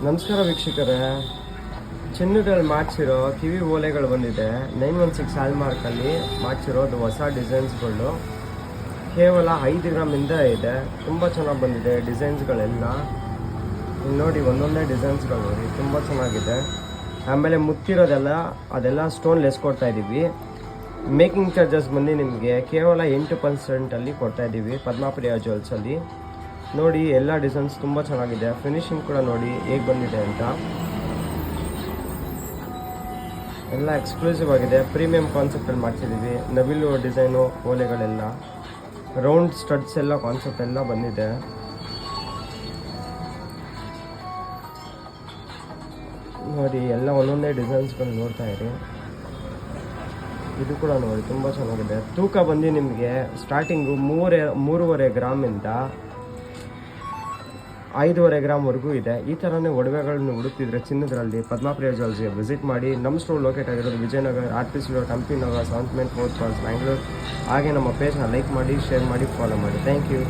ನಮಸ್ಕಾರ ವೀಕ್ಷಕರೇ, ಚಿನ್ನದಲ್ಲಿ ಮಾಡಿಸಿರೋ ಕಿವಿ ಓಲೆಗಳು ಬಂದಿದೆ. 916 ಹಾಲ್ಮಾರ್ಕಲ್ಲಿ ಮಾಡಿಸಿರೋದು ಹೊಸ ಡಿಸೈನ್ಸ್ಗಳು. ಕೇವಲ 5 ಗ್ರಾಮಿಂದ ಇದೆ. ತುಂಬ ಚೆನ್ನಾಗಿ ಬಂದಿದೆ ಡಿಸೈನ್ಸ್ಗಳೆಲ್ಲ. ನೋಡಿ, ಒಂದೊಂದೇ ಡಿಸೈನ್ಸ್ಗಳು ನೋಡಿ, ತುಂಬ ಚೆನ್ನಾಗಿದೆ. ಆಮೇಲೆ ಮುತ್ತಿರೋದೆಲ್ಲ ಅದೆಲ್ಲ ಸ್ಟೋನ್ ಲೆಸ್ ಕೊಡ್ತಾಯಿದ್ದೀವಿ. ಮೇಕಿಂಗ್ ಚಾರ್ಜಸ್ ಬಂದು ನಿಮಗೆ ಕೇವಲ 8% ಕೊಡ್ತಾಯಿದ್ದೀವಿ ಪದ್ಮಾಪ್ರಿಯ ಜ್ಯುವೆಲ್ಸಲ್ಲಿ. ನೋಡಿ, ಎಲ್ಲ ಡಿಸೈನ್ಸ್ ತುಂಬ ಚೆನ್ನಾಗಿದೆ. ಫಿನಿಶಿಂಗ್ ಕೂಡ ನೋಡಿ ಹೇಗೆ ಬಂದಿದೆ ಅಂತ. ಎಲ್ಲ ಎಕ್ಸ್ಕ್ಲೂಸಿವ್ ಆಗಿದೆ. ಪ್ರೀಮಿಯಂ ಕಾನ್ಸೆಪ್ಟಲ್ಲಿ ಮಾಡ್ತಿದ್ದೀವಿ. ನವಿಲು ಡಿಸೈನು ಓಲೆಗಳೆಲ್ಲ, ರೌಂಡ್ ಸ್ಟಡ್ಸ್ ಎಲ್ಲ ಕಾನ್ಸೆಪ್ಟ್ ಎಲ್ಲ ಬಂದಿದೆ. ನೋಡಿ, ಎಲ್ಲ ಒಂದೊಂದೇ ಡಿಸೈನ್ಸ್ಗಳು ನೋಡ್ತಾ ಇರಿ. ಇದು ಕೂಡ ನೋಡಿ ತುಂಬ ಚೆನ್ನಾಗಿದೆ. ತೂಕ ಬಂದು ನಿಮಗೆ ಸ್ಟಾರ್ಟಿಂಗು 3.5 ಗ್ರಾಮಿಂದ 5.5 ಗ್ರಾಮ್ವರೆಗೂ ಇದೆ. ಈ ಥರನೇ ಒಡವೆಗಳನ್ನ ಹುಡುಕ್ತಿದ್ರೆ ಚಿನ್ನದ್ರಲ್ಲಿ ಪದ್ಮಾಪ್ರಿಯ ಜ್ಯುವೆಲ್ಸ್ಗೆ ವಿಸಿಟ್ ಮಾಡಿ. ನಮ್ಮ ಸ್ಟೋರ್ ಲೊಕೇಟ್ ಆಗಿರೋದು Vijayanagar, RPC road, Hampi Nagar, 7th main 4th cross, Bangalore. ಹಾಗೆ ನಮ್ಮ ಪೇಜ್ನ ಲೈಕ್ ಮಾಡಿ, ಶೇರ್ ಮಾಡಿ, ಫಾಲೋ ಮಾಡಿ. Thank you.